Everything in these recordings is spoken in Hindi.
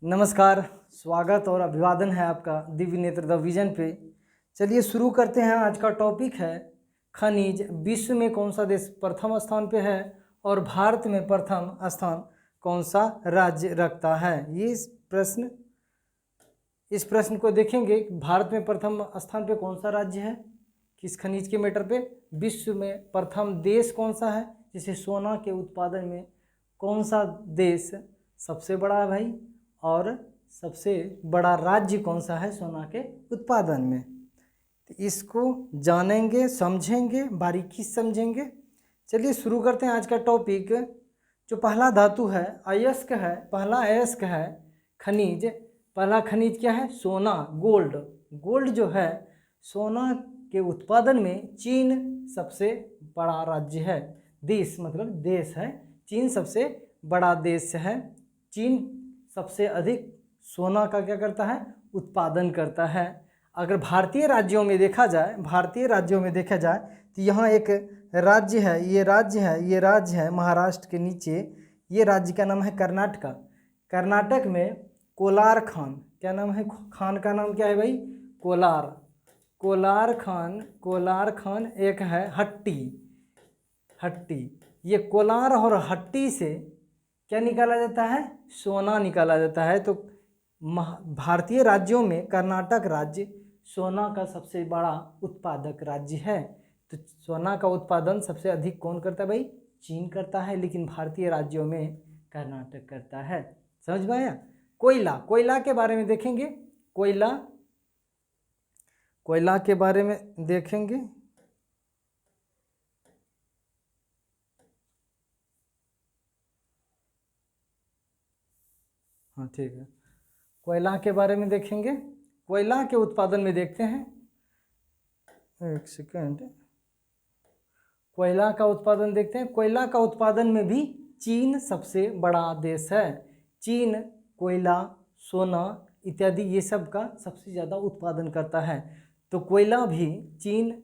नमस्कार, स्वागत और अभिवादन है आपका दिव्य नेत्र द विजन पे। चलिए शुरू करते हैं। आज का टॉपिक है खनिज। विश्व में कौन सा देश प्रथम स्थान पे है और भारत में प्रथम स्थान कौन सा राज्य रखता है। ये इस प्रश्न को देखेंगे। भारत में प्रथम स्थान पे कौन सा राज्य है, किस खनिज के मैटर पे। विश्व में प्रथम देश कौन सा है, जैसे सोना के उत्पादन में कौन सा देश सबसे बड़ा है भाई, और सबसे बड़ा राज्य कौन सा है सोना के उत्पादन में। तो इसको जानेंगे, समझेंगे, बारीकी से समझेंगे। चलिए शुरू करते हैं आज का टॉपिक। जो पहला धातु है अयस्क है, पहला अयस्क है खनिज। पहला खनिज क्या है, सोना, गोल्ड। गोल्ड जो है सोना के उत्पादन में चीन सबसे बड़ा राज्य है, देश मतलब देश है। चीन सबसे बड़ा देश है। चीन सबसे अधिक सोना का क्या करता है, उत्पादन करता है। अगर भारतीय राज्यों में देखा जाए, तो यहाँ एक राज्य है, ये राज्य है महाराष्ट्र के नीचे। ये राज्य का नाम है कर्नाटका। कर्नाटक में कोलार खान, क्या नाम है, खान का नाम क्या है भाई, कोलार खान। एक है हट्टी। ये कोलार और हट्टी से क्या निकाला जाता है, सोना निकाला जाता है। तो भारतीय राज्यों में कर्नाटक राज्य सोना का सबसे बड़ा उत्पादक राज्य है। तो सोना का उत्पादन सबसे अधिक कौन करता है भाई, चीन करता है, लेकिन भारतीय राज्यों में कर्नाटक करता है। समझ में आया। कोयला के बारे में देखेंगे। कोयला के बारे में देखेंगे। हाँ ठीक है, कोयला के बारे में देखेंगे। कोयला के उत्पादन में देखते हैं, एक सेकेंड। कोयला का उत्पादन देखते हैं। कोयला का उत्पादन में भी चीन सबसे बड़ा देश है। चीन कोयला, सोना इत्यादि ये सब का सबसे ज़्यादा उत्पादन करता है। तो कोयला भी चीन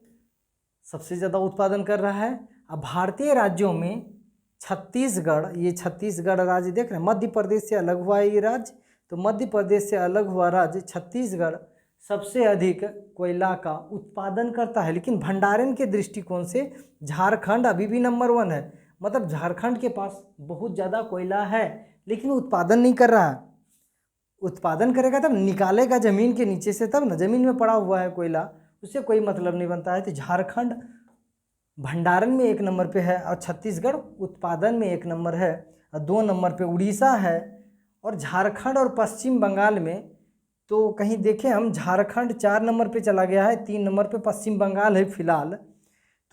सबसे ज़्यादा उत्पादन कर रहा है। अब भारतीय राज्यों में छत्तीसगढ़ राज्य देख रहे हैं, मध्य प्रदेश से अलग हुआ ये राज्य। तो मध्य प्रदेश से अलग हुआ राज्य छत्तीसगढ़ सबसे अधिक कोयला का उत्पादन करता है। लेकिन भंडारण के दृष्टिकोण से झारखंड अभी भी नंबर 1 है। मतलब झारखंड के पास बहुत ज़्यादा कोयला है, लेकिन उत्पादन नहीं कर रहा है। उत्पादन करेगा तब निकालेगा ज़मीन के नीचे से, तब ना। ज़मीन में पड़ा हुआ है कोयला, उससे कोई मतलब नहीं बनता है। तो झारखंड भंडारण में 1 नंबर पे है, और छत्तीसगढ़ उत्पादन में 1 नंबर है, और 2 नंबर पे उड़ीसा है। और झारखंड और पश्चिम बंगाल में तो कहीं देखें हम, झारखंड 4 नंबर पे चला गया है, 3 नंबर पे पश्चिम बंगाल है फिलहाल।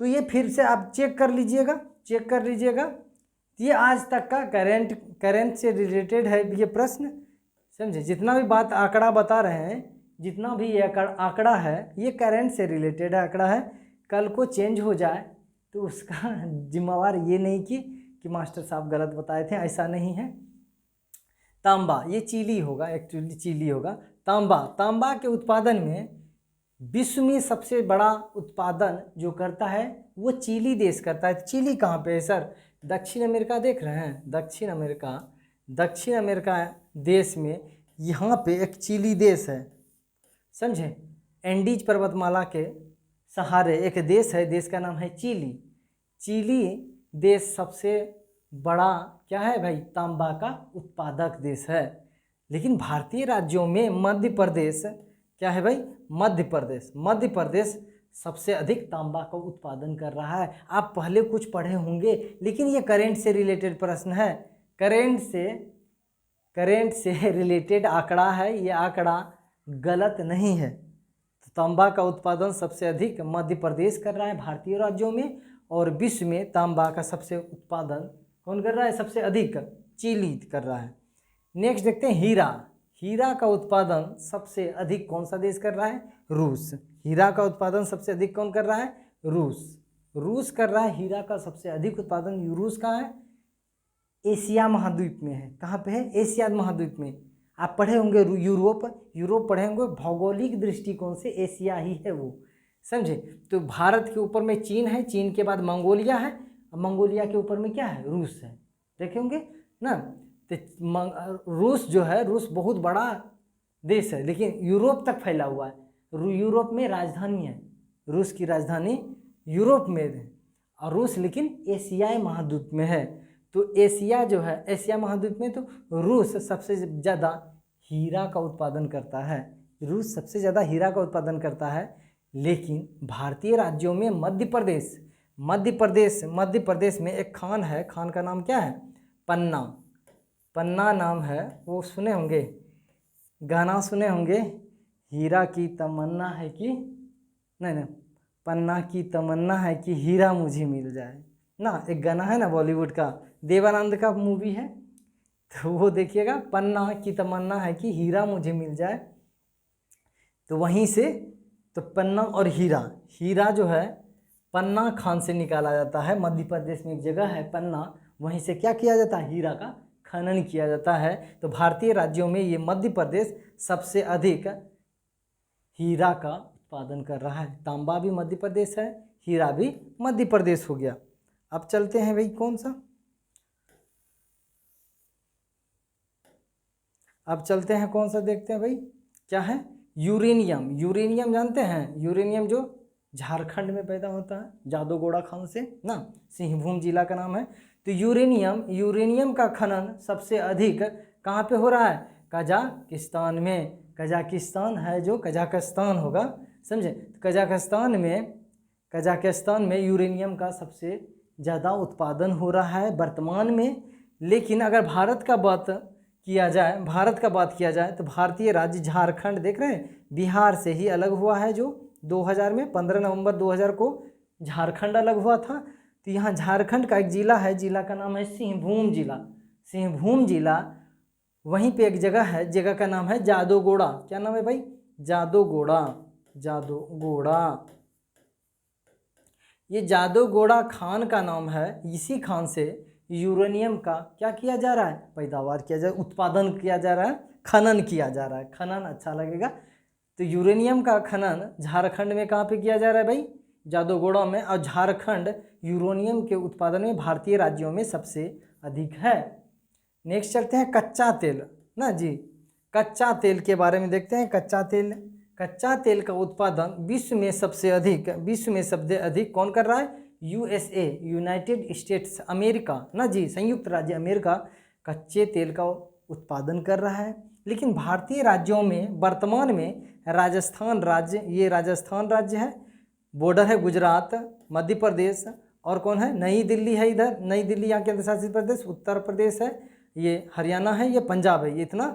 तो ये फिर से आप चेक कर लीजिएगा। ये आज तक का करेंट से रिलेटेड है ये प्रश्न, समझे। जितना भी बात आंकड़ा बता रहे हैं, जितना भी ये आंकड़ा है, ये करेंट से रिलेटेड आंकड़ा है। कल को चेंज हो जाए तो उसका जिम्मेवार ये नहीं कि मास्टर साहब गलत बताए थे, ऐसा नहीं है। तांबा, ये चीली होगा, एक्चुअली चीली होगा। तांबा के उत्पादन में विश्व में सबसे बड़ा उत्पादन जो करता है वो चिली देश करता है। चिली कहाँ पे है सर, दक्षिण अमेरिका देख रहे हैं, दक्षिण अमेरिका देश में यहाँ पे एक चिली देश है, समझे। एंडीज पर्वतमाला के सहारे एक देश है, देश का नाम है चिली देश सबसे बड़ा क्या है भाई, तांबा का उत्पादक देश है। लेकिन भारतीय राज्यों में मध्य प्रदेश क्या है भाई, मध्य प्रदेश सबसे अधिक तांबा का उत्पादन कर रहा है। आप पहले कुछ पढ़े होंगे, लेकिन ये करेंट से रिलेटेड प्रश्न है, करेंट से रिलेटेड आंकड़ा है, ये आंकड़ा गलत नहीं है। तो तांबा का उत्पादन सबसे अधिक मध्य प्रदेश कर रहा है भारतीय राज्यों में, और विश्व में तांबा का सबसे उत्पादन कौन कर रहा है, सबसे अधिक चिली कर रहा है। नेक्स्ट देखते हैं हीरा का उत्पादन सबसे अधिक कौन सा देश कर रहा है, रूस। हीरा का उत्पादन सबसे अधिक कौन कर रहा है, रूस कर रहा है। हीरा का सबसे अधिक उत्पादन रूस का है, एशिया महाद्वीप में है। कहाँ पे है, एशिया महाद्वीप में। आप पढ़े होंगे यूरोप पढ़े होंगे, भौगोलिक दृष्टिकोण से एशिया ही है वो, समझे। तो भारत के ऊपर में चीन है, चीन के बाद मंगोलिया है, मंगोलिया के ऊपर में क्या है, रूस है, देखे होंगे ना। तो रूस जो है, रूस बहुत बड़ा देश है लेकिन यूरोप तक फैला हुआ है। यूरोप में राजधानी है, रूस की राजधानी यूरोप में है, और रूस लेकिन एशियाई महाद्वीप में है। तो एशिया जो है, एशिया महाद्वीप में तो रूस सबसे ज़्यादा हीरा का उत्पादन करता है। रूस सबसे ज़्यादा हीरा का उत्पादन करता है। लेकिन भारतीय राज्यों में मध्य प्रदेश में एक खान है, खान का नाम क्या है? पन्ना। पन्ना नाम है, वो सुने होंगे, गाना सुने होंगे, हीरा की तमन्ना है कि नहीं, पन्ना की तमन्ना है कि हीरा मुझे मिल जाए ना, एक गाना है ना बॉलीवुड का, देवानंद का मूवी है, तो वो देखिएगा, पन्ना की तमन्ना है कि हीरा मुझे मिल जाए। तो वहीं से तो पन्ना और हीरा जो है पन्ना खान से निकाला जाता है। मध्य प्रदेश में एक जगह है पन्ना, वहीं से क्या किया जाता है? हीरा का खनन किया जाता है। तो भारतीय राज्यों में ये मध्य प्रदेश सबसे अधिक हीरा का उत्पादन कर रहा है। तांबा भी मध्य प्रदेश है, हीरा भी मध्य प्रदेश हो गया। अब चलते हैं भाई कौन सा, अब चलते हैं कौन सा देखते हैं भाई, क्या है? यूरेनियम। यूरेनियम जानते हैं? यूरेनियम जो झारखंड में पैदा होता है, जादूगोड़ा खान से ना, सिंहभूम जिला का नाम है। तो यूरेनियम का खनन सबसे अधिक कहाँ पे हो रहा है? कजाकिस्तान में। कजाकिस्तान है जो कजाकिस्तान होगा, समझे? कजाकिस्तान में यूरेनियम का सबसे ज़्यादा उत्पादन हो रहा है वर्तमान में। लेकिन अगर भारत का बात किया जाए तो भारतीय राज्य झारखंड, देख रहे हैं, बिहार से ही अलग हुआ है, जो 2000 में 15 नवंबर 2000 को झारखंड अलग हुआ था। तो यहाँ झारखंड का एक जिला है, जिला का नाम है सिंहभूम जिला। वहीं पे एक जगह है, जगह का नाम है जादूगोड़ा। क्या नाम है भाई? जादूगोड़ा। ये जादूगोड़ा खान का नाम है। इसी खान से यूरेनियम का क्या किया जा रहा है? पैदावार किया जा रहा है, उत्पादन किया जा रहा है, खनन किया जा रहा है। खनन अच्छा लगेगा। तो यूरेनियम का खनन झारखंड में कहाँ पे किया जा रहा है भाई? जादूगोड़ा में। और झारखंड यूरेनियम के उत्पादन में भारतीय राज्यों में सबसे अधिक है। नेक्स्ट चलते हैं कच्चा तेल ना जी। कच्चा तेल के बारे में देखते हैं। कच्चा तेल का उत्पादन विश्व में सबसे अधिक कौन कर रहा है? USA, यूनाइटेड स्टेट्स अमेरिका ना जी, संयुक्त राज्य अमेरिका कच्चे तेल का उत्पादन कर रहा है। लेकिन भारतीय राज्यों में वर्तमान में राजस्थान राज्य है, बॉर्डर है गुजरात, मध्य प्रदेश, और कौन है? नई दिल्ली है, इधर नई दिल्ली यहाँ केंद्र शासित प्रदेश, उत्तर प्रदेश है, ये हरियाणा है, ये पंजाब है। ये इतना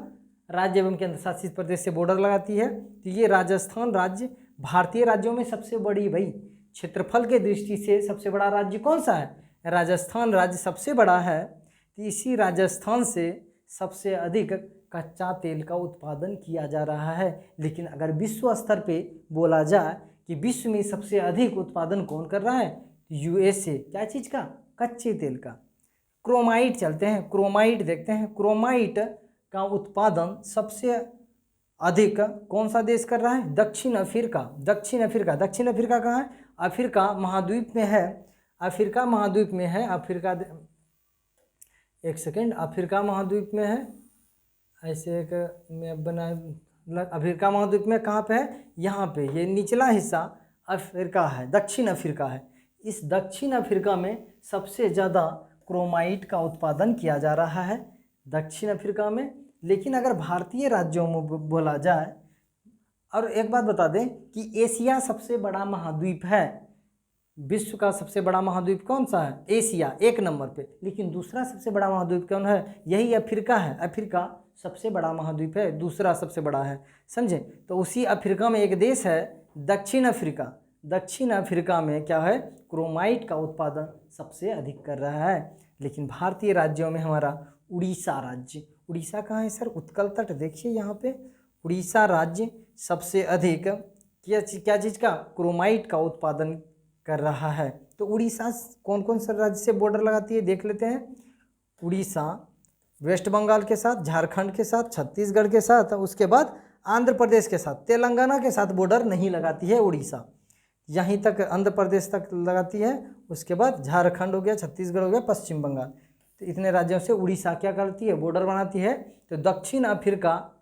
राज्य एवं केंद्र शासित प्रदेश से बॉर्डर लगाती है। तो ये राजस्थान राज्य भारतीय राज्यों में सबसे बड़ी, भाई क्षेत्रफल के दृष्टि से सबसे बड़ा राज्य कौन सा है? राजस्थान राज्य सबसे बड़ा है। तो इसी राजस्थान से सबसे अधिक कच्चा तेल का उत्पादन किया जा रहा है। लेकिन अगर विश्व स्तर पे बोला जाए कि विश्व में सबसे अधिक उत्पादन कौन कर रहा है? USA। क्या चीज़ का? कच्चे तेल का। क्रोमाइट चलते हैं, क्रोमाइट देखते हैं। क्रोमाइट का उत्पादन सबसे अधिक कौन सा देश कर रहा है? दक्षिण अफ्रीका कहाँ है? अफ्रीका महाद्वीप में है। अफ्रीका महाद्वीप में है ऐसे एक मैप बना, अफ्रीका महाद्वीप में कहाँ पे है? यहाँ पे, ये निचला हिस्सा अफ्रीका है, दक्षिण अफ्रीका है। इस दक्षिण अफ्रीका में सबसे ज़्यादा क्रोमाइट का उत्पादन किया जा रहा है, दक्षिण अफ्रीका में। लेकिन अगर भारतीय राज्यों में बोला जाए, और एक बात बता दें कि एशिया सबसे बड़ा महाद्वीप है। विश्व का सबसे बड़ा महाद्वीप कौन सा है? एशिया, 1 नंबर पे। लेकिन दूसरा सबसे बड़ा महाद्वीप कौन है? यही अफ्रीका है। अफ्रीका सबसे बड़ा महाद्वीप है, दूसरा सबसे बड़ा है, समझे? तो उसी अफ्रीका में एक देश है दक्षिण अफ्रीका। दक्षिण अफ्रीका में क्या है? क्रोमाइट का उत्पादन सबसे अधिक कर रहा है। लेकिन भारतीय राज्यों में हमारा उड़ीसा राज्य, उड़ीसा कहाँ है सर? उत्कल तट देखिए यहाँ पे, उड़ीसा राज्य सबसे अधिक क्या चीज़ का? क्रोमाइट का उत्पादन कर रहा है। तो उड़ीसा कौन कौन सा राज्य से बॉर्डर लगाती है देख लेते हैं। उड़ीसा वेस्ट बंगाल के साथ, झारखंड के साथ, छत्तीसगढ़ के साथ, उसके बाद आंध्र प्रदेश के साथ, तेलंगाना के साथ बॉर्डर नहीं लगाती है उड़ीसा। यहीं तक आंध्र प्रदेश तक लगाती है, उसके बाद झारखंड हो गया, छत्तीसगढ़ हो गया, पश्चिम बंगाल। तो इतने राज्यों से उड़ीसा क्या करती है, बॉर्डर बनाती है। तो दक्षिण अफ्रीका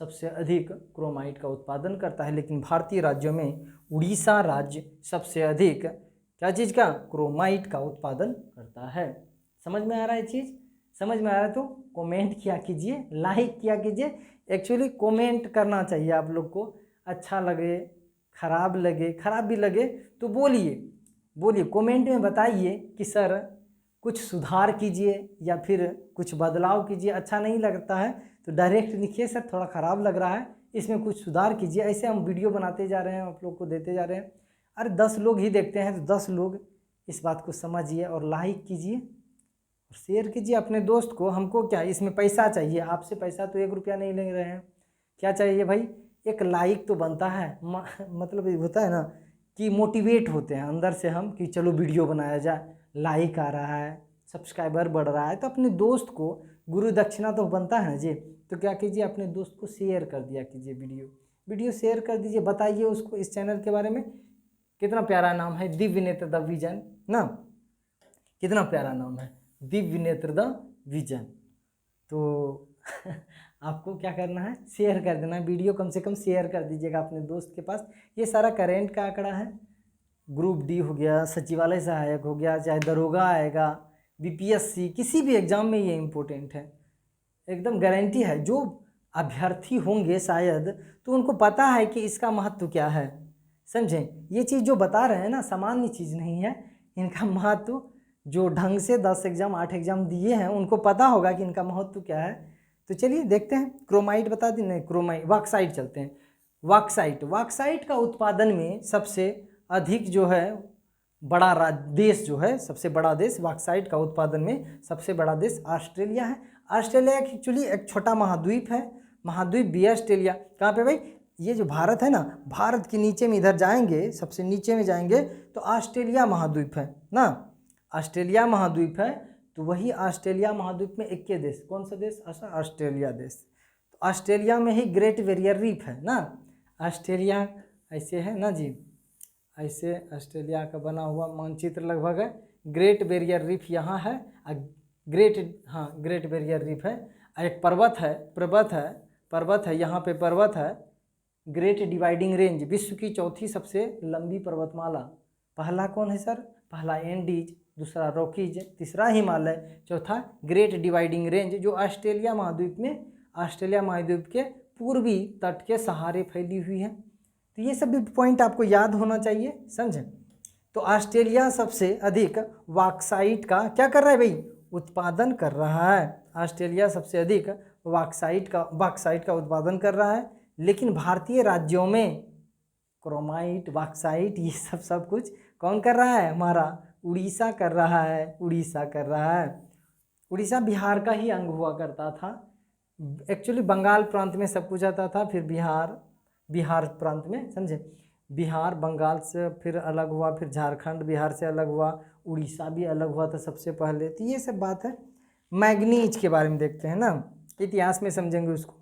सबसे अधिक क्रोमाइट का उत्पादन करता है, लेकिन भारतीय राज्यों में उड़ीसा राज्य सबसे अधिक क्या चीज़ का, क्रोमाइट का उत्पादन करता है। समझ में आ रहा है चीज़? समझ में आ रहा है तो कमेंट किया कीजिए, लाइक किया कीजिए। एक्चुअली कमेंट करना चाहिए आप लोग को, अच्छा लगे खराब लगे, खराब भी लगे तो बोलिए कमेंट में बताइए कि सर कुछ सुधार कीजिए या फिर कुछ बदलाव कीजिए। अच्छा नहीं लगता है तो डायरेक्ट लिखिए सर थोड़ा ख़राब लग रहा है, इसमें कुछ सुधार कीजिए। ऐसे हम वीडियो बनाते जा रहे हैं, आप लोग को देते जा रहे हैं। अरे 10 लोग ही देखते हैं तो 10 लोग इस बात को समझिए और लाइक कीजिए और शेयर कीजिए अपने दोस्त को। हमको क्या इसमें पैसा चाहिए, आपसे पैसा तो 1 रुपया नहीं ले रहे हैं। क्या चाहिए भाई, एक लाइक तो बनता है, मतलब होता है ना कि मोटिवेट होते हैं अंदर से हम कि चलो वीडियो बनाया जाए, लाइक आ रहा है, सब्सक्राइबर बढ़ रहा है, तो अपने दोस्त को गुरु दक्षिणा तो बनता है ना जी। तो क्या कीजिए, अपने दोस्त को शेयर कर दिया कीजिए, वीडियो शेयर कर दीजिए, बताइए उसको इस चैनल के बारे में। कितना प्यारा नाम है, दिव्य नेत्र द विजन ना, कितना प्यारा नाम है, दिव्य नेत्र द विजन। तो आपको क्या करना है, शेयर कर देना, वीडियो कम से कम शेयर कर दीजिएगा अपने दोस्त के पास। ये सारा करेंट का आंकड़ा है, ग्रुप डी हो गया, सचिवालय सहायक हो गया, चाहे दरोगा आएगा, बीपीएससी, किसी भी एग्ज़ाम में ये इम्पोर्टेंट है, एकदम गारंटी है। जो अभ्यर्थी होंगे शायद तो उनको पता है कि इसका महत्व क्या है, समझें। ये चीज़ जो बता रहे हैं ना सामान्य चीज़ नहीं है, इनका महत्व जो ढंग से 10 एग्ज़ाम 8 एग्ज़ाम दिए हैं उनको पता होगा कि इनका महत्व क्या है। तो चलिए देखते हैं, क्रोमाइट बता दी, नहीं क्रोमाइट, बॉक्साइट चलते हैं। बॉक्साइट का उत्पादन में सबसे अधिक जो है बड़ा देश जो है, सबसे बड़ा देश बॉक्साइट का उत्पादन में सबसे बड़ा देश ऑस्ट्रेलिया है। ऑस्ट्रेलिया एक्चुअली एक छोटा महाद्वीप है, महाद्वीप भी है ऑस्ट्रेलिया। कहाँ पे भाई, ये जो भारत है ना, भारत के नीचे में इधर जाएंगे, सबसे नीचे में जाएंगे तो ऑस्ट्रेलिया महाद्वीप है ना, ऑस्ट्रेलिया महाद्वीप है। तो वही ऑस्ट्रेलिया महाद्वीप में एक के देश, कौन सा देश, ऑस्ट्रेलिया देश। तो ऑस्ट्रेलिया में ही ग्रेट बैरियर रीफ है ना, ऑस्ट्रेलिया ऐसे है ना जी, ऐसे ऑस्ट्रेलिया का बना हुआ मानचित्र लगभग है। ग्रेट बैरियर रीफ यहाँ है, ग्रेट बैरियर रीफ है। एक पर्वत है यहाँ पे, पर्वत है ग्रेट डिवाइडिंग रेंज, विश्व की चौथी सबसे लंबी पर्वतमाला। पहला कौन है सर, पहला एंडीज, दूसरा रॉकीज, तीसरा हिमालय, चौथा ग्रेट डिवाइडिंग रेंज, जो ऑस्ट्रेलिया महाद्वीप के पूर्वी तट के सहारे फैली हुई है। तो ये सब भी पॉइंट आपको याद होना चाहिए, समझें। तो ऑस्ट्रेलिया सबसे अधिक बॉक्साइट का क्या कर रहा है भाई, उत्पादन कर रहा है। ऑस्ट्रेलिया सबसे अधिक बॉक्साइट का उत्पादन कर रहा है, लेकिन भारतीय राज्यों में क्रोमाइट, बॉक्साइट ये सब कुछ कौन कर रहा है, हमारा उड़ीसा कर रहा है, उड़ीसा बिहार का ही अंग हुआ करता था। एक्चुअली बंगाल प्रांत में सब कुछ आता था, फिर बिहार प्रांत में, समझे, बिहार बंगाल से फिर अलग हुआ, फिर झारखंड बिहार से अलग हुआ, उड़ीसा भी अलग हुआ था सबसे पहले। तो ये सब बात है। मैग्नीज के बारे में देखते हैं ना, इतिहास में समझेंगे उसको।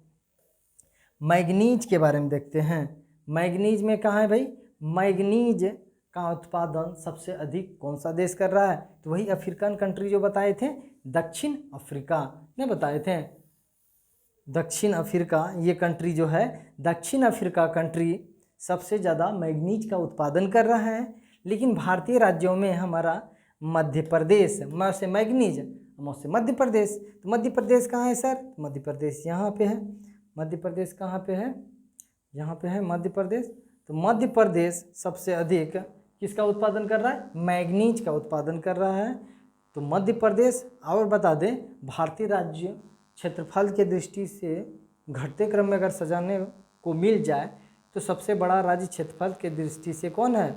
मैग्नीज के बारे में देखते हैं। मैग्नीज में कहाँ है भाई, मैग्नीज का उत्पादन सबसे अधिक कौन सा देश कर रहा है, तो वही अफ्रीकन कंट्री जो बताए थे, दक्षिण अफ्रीका ने बताए थे। दक्षिण अफ्रीका ये कंट्री जो है, दक्षिण अफ्रीका कंट्री सबसे ज़्यादा मैग्नीज का उत्पादन कर रहा है। लेकिन भारतीय राज्यों में हमारा मध्य प्रदेश, से मैग्नीज, से मध्य प्रदेश। तो मध्य प्रदेश कहाँ है सर, मध्य प्रदेश यहाँ पे है। मध्य प्रदेश कहाँ पे है, यहाँ पे है मध्य प्रदेश। तो मध्य प्रदेश सबसे अधिक किसका उत्पादन कर रहा है, मैग्नीज का उत्पादन कर रहा है। तो मध्य प्रदेश, और बता दें भारतीय राज्य क्षेत्रफल के दृष्टि से घटते क्रम में अगर सजाने को मिल जाए तो सबसे बड़ा राज्य क्षेत्रफल के दृष्टि से कौन है,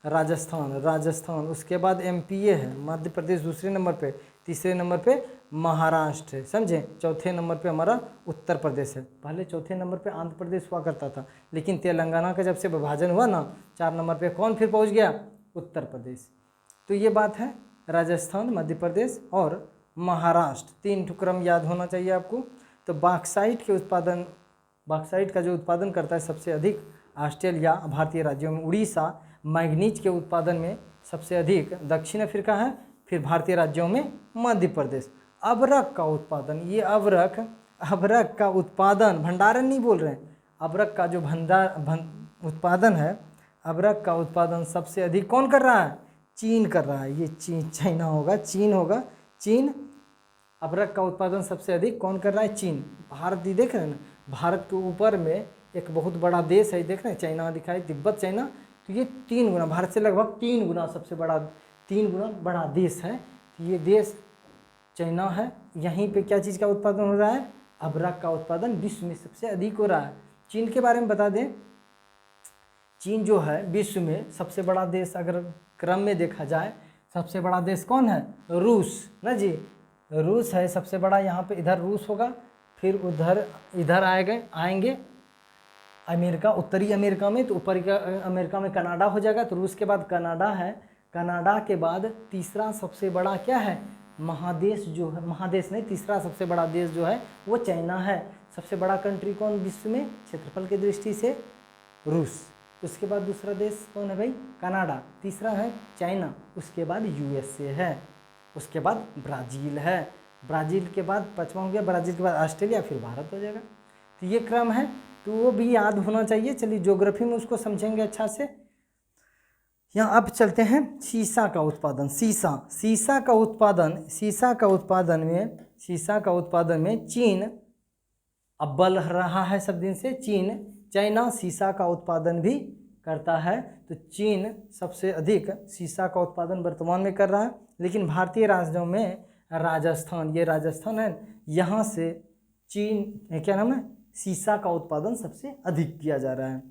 राजस्थान। उसके बाद एमपीए है, मध्य प्रदेश दूसरे नंबर पे, तीसरे नंबर पे महाराष्ट्र है, समझे। चौथे नंबर पे हमारा उत्तर प्रदेश है। पहले चौथे नंबर पे आंध्र प्रदेश हुआ करता था, लेकिन तेलंगाना का जब से विभाजन हुआ ना, 4 नंबर पे कौन फिर पहुंच गया, उत्तर प्रदेश। तो ये बात है, राजस्थान, मध्य प्रदेश और महाराष्ट्र, 3 क्रम याद होना चाहिए आपको। तो बॉक्साइट का जो उत्पादन करता है सबसे अधिक ऑस्ट्रेलिया, भारतीय राज्यों में उड़ीसा। मैग्नीज के उत्पादन में सबसे अधिक दक्षिण अफ्रीका है, फिर भारतीय राज्यों में मध्य प्रदेश। अबरक का उत्पादन, ये अबरक का उत्पादन, भंडारण नहीं बोल रहे हैं, अबरक का जो उत्पादन है, अबरक का उत्पादन सबसे अधिक कौन कर रहा है? चीन कर रहा है। ये चाइना होगा, चीन होगा, चीन। अबरक का उत्पादन सबसे अधिक कौन कर रहा है? चीन। भारत, ये देख रहे हैं ना, भारत के ऊपर में एक बहुत बड़ा देश है, देख रहे हैं, चाइना दिखाई, तिब्बत, चाइना। तो ये 3 गुना, भारत से लगभग 3 गुना सबसे बड़ा, 3 गुना बड़ा देश है। तो ये देश चाइना है। यहीं पे क्या चीज़ का उत्पादन हो रहा है? अबरक का उत्पादन विश्व में सबसे अधिक हो रहा है। चीन के बारे में बता दें, चीन जो है विश्व में सबसे बड़ा देश, अगर क्रम में देखा जाए, सबसे बड़ा देश कौन है? रूस ना जी, रूस है सबसे बड़ा। यहाँ पे इधर रूस होगा, फिर उधर इधर आएंगे अमेरिका, उत्तरी अमेरिका में, तो ऊपरी अमेरिका में कनाडा हो जाएगा। तो रूस के बाद कनाडा है, कनाडा के बाद तीसरा सबसे बड़ा क्या है? महादेश जो है, महादेश नहीं, तीसरा सबसे बड़ा देश जो है वो चाइना है। सबसे बड़ा कंट्री कौन विश्व में क्षेत्रफल की दृष्टि से? रूस। उसके बाद दूसरा देश कौन है भाई? कनाडा। तीसरा है चाइना, उसके बाद यूएसए है, उसके बाद ब्राज़ील है, ब्राज़ील के बाद पाँचवा हो गया, ब्राज़ील के बाद ऑस्ट्रेलिया, फिर भारत हो जाएगा। तो ये क्रम है, तो वो भी याद होना चाहिए। चलिए ज्योग्राफी में उसको समझेंगे अच्छा से। यहाँ अब चलते हैं सीसा का उत्पादन। सीसा का उत्पादन में चीन अव्वल रहा है सब दिन से। चाइना सीसा का उत्पादन भी करता है, तो चीन सबसे अधिक सीसा का उत्पादन वर्तमान में कर रहा है। लेकिन भारतीय राज्यों में राजस्थान, ये राजस्थान है, यहाँ से चीन क्या नाम है, सीसा का उत्पादन सबसे अधिक किया जा रहा है।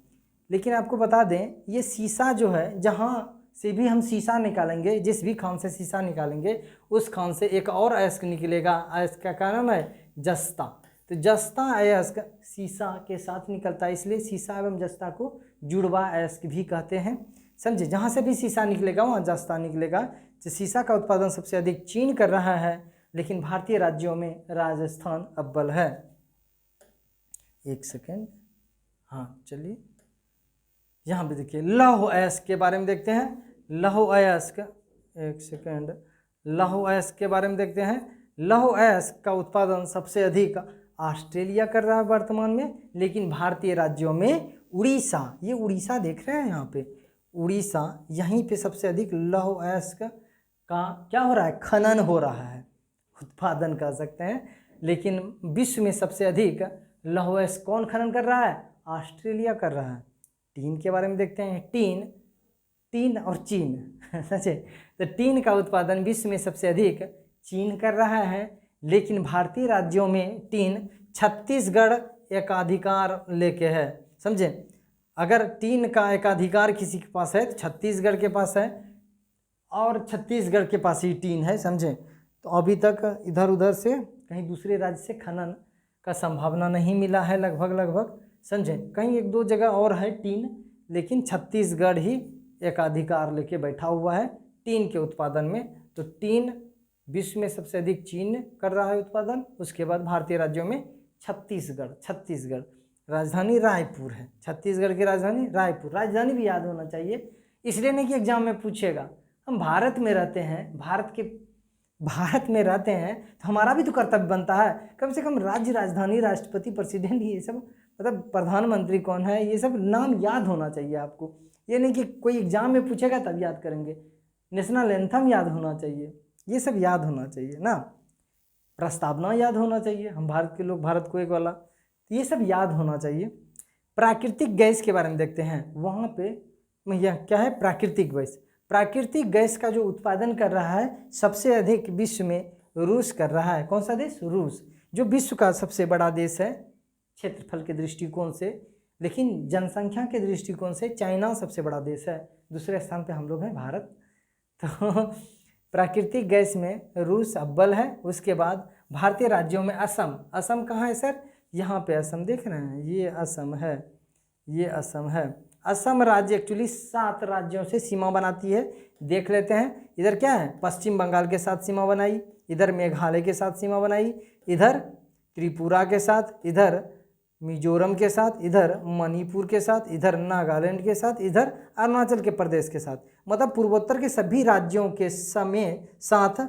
लेकिन आपको बता दें, ये सीसा जो है, जहाँ से भी हम सीसा निकालेंगे, जिस भी खान से सीसा निकालेंगे, उस खान से एक और अयस्क निकलेगा। अयस्क का क्या नाम है? जस्ता। तो जस्ता अयस्क सीसा के साथ निकलता है, इसलिए सीसा एवं जस्ता को जुड़वा अयस्क भी कहते हैं। समझे, जहाँ से भी सीसा निकलेगा वहाँ जस्ता निकलेगा। तो सीसा का उत्पादन सबसे अधिक चीन कर रहा है, लेकिन भारतीय राज्यों में राजस्थान अव्वल है। एक सेकेंड, हाँ चलिए, यहाँ पे देखिए लौह अयस्क के बारे में देखते हैं। लौह अयस्क, एक सेकेंड, लौह अयस्क के बारे में देखते हैं। लौह अयस्क का उत्पादन सबसे अधिक ऑस्ट्रेलिया कर रहा है वर्तमान में, लेकिन भारतीय राज्यों में उड़ीसा, ये उड़ीसा देख रहे हैं यहाँ पे, उड़ीसा, यहीं पे सबसे अधिक लौह अयस्क का क्या हो रहा है? खनन हो रहा है, उत्पादन कर सकते हैं। लेकिन विश्व में सबसे अधिक लौह अयस्क कौन खनन कर रहा है? ऑस्ट्रेलिया कर रहा है। टीन के बारे में देखते हैं। टीन और चीन सचे, तो टीन का उत्पादन विश्व में सबसे अधिक चीन कर रहा है, लेकिन भारतीय राज्यों में टीन छत्तीसगढ़ एकाधिकार लेके है। समझे, अगर टीन का एकाधिकार किसी के पास है तो छत्तीसगढ़ के पास है, और छत्तीसगढ़ के पास ही टीन है। समझे, तो अभी तक इधर उधर से कहीं दूसरे राज्य से खनन का संभावना नहीं मिला है, लगभग। समझे, कहीं 1-2 जगह और है टीन, लेकिन छत्तीसगढ़ ही एकाधिकार लेके बैठा हुआ है टीन के उत्पादन में। तो टीन विश्व में सबसे अधिक चीन कर रहा है उत्पादन, उसके बाद भारतीय राज्यों में छत्तीसगढ़, राजधानी रायपुर है, छत्तीसगढ़ की राजधानी रायपुर। राजधानी भी याद होना चाहिए, इसलिए नहीं कि एग्जाम में पूछेगा। हम भारत में रहते हैं, भारत में रहते हैं, तो हमारा भी तो कर्तव्य बनता है कम से कम राज्य राजधानी, राष्ट्रपति, प्रेसिडेंट, ये सब मतलब प्रधानमंत्री कौन है, ये सब नाम याद होना चाहिए आपको। ये नहीं कि कोई एग्जाम में पूछेगा तब याद करेंगे। नेशनल एंथम याद होना चाहिए, ये सब याद होना चाहिए ना, प्रस्तावना याद होना चाहिए, हम भारत के लोग, भारत को एक वाला, तो ये सब याद होना चाहिए। प्राकृतिक गैस के बारे में देखते हैं। वहाँ पे यह क्या है? प्राकृतिक गैस का जो उत्पादन कर रहा है सबसे अधिक विश्व में रूस कर रहा है। कौन सा देश? रूस, जो विश्व का सबसे बड़ा देश है क्षेत्रफल के दृष्टिकोण से, लेकिन जनसंख्या के दृष्टिकोण से चाइना सबसे बड़ा देश है। दूसरे स्थान पे हम लोग हैं भारत। तो प्राकृतिक गैस में रूस अव्वल है। उसके बाद भारतीय राज्यों में असम कहाँ है सर? यहाँ पे असम देख रहे हैं, ये असम है। असम राज्य एक्चुअली 7 राज्यों से सीमा बनाती है। देख लेते हैं, इधर क्या है? पश्चिम बंगाल के साथ सीमा बनाई, इधर मेघालय के साथ सीमा बनाई, इधर त्रिपुरा के साथ, इधर मिजोरम के साथ, इधर मणिपुर के साथ, इधर नागालैंड के साथ, इधर अरुणाचल के प्रदेश के साथ। मतलब पूर्वोत्तर के सभी राज्यों के साथ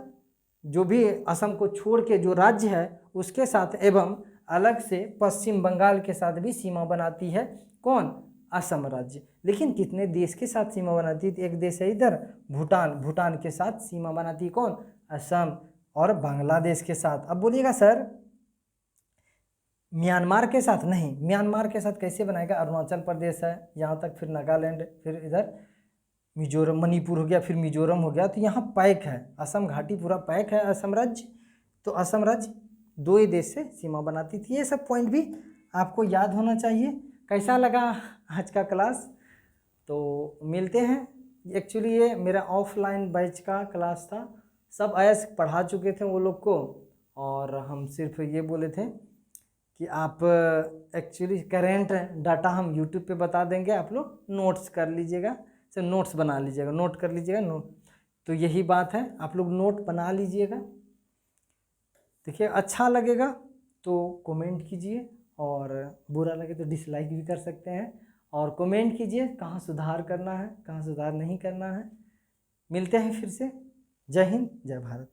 जो भी असम को छोड़ के जो राज्य है उसके साथ एवं अलग से पश्चिम बंगाल के साथ भी सीमा बनाती है कौन? असम राज्य। लेकिन कितने देश के साथ सीमा बनाती है? एक देश है इधर भूटान, भूटान के साथ सीमा बनाती है कौन? असम। और बांग्लादेश के साथ। अब बोलिएगा सर म्यांमार के साथ नहीं, म्यांमार के साथ कैसे बनाएगा? अरुणाचल प्रदेश है यहाँ तक, फिर नागालैंड, फिर इधर मिजोरम, मणिपुर हो गया, फिर मिजोरम हो गया, तो यहाँ पैक है, असम घाटी पूरा पैक है असम राज्य। तो असम राज्य 2 ही देश से सीमा बनाती थी। ये सब पॉइंट भी आपको याद होना चाहिए। कैसा लगा आज का क्लास? तो मिलते हैं। एक्चुअली ये मेरा ऑफलाइन बैच का क्लास था, सब आयस पढ़ा चुके थे वो लोग को, और हम सिर्फ ये बोले थे कि आप एक्चुअली करेंट डाटा हम यूट्यूब पे बता देंगे, आप लोग नोट्स कर लीजिएगा, सर नोट्स बना लीजिएगा, नोट कर लीजिएगा नोट। तो यही बात है, आप लोग नोट बना लीजिएगा। देखिए अच्छा लगेगा तो कमेंट कीजिए, और बुरा लगे तो डिसलाइक भी कर सकते हैं, और कमेंट कीजिए कहाँ सुधार करना है, कहाँ सुधार नहीं करना है। मिलते हैं फिर से। जय हिंद, जय भारत।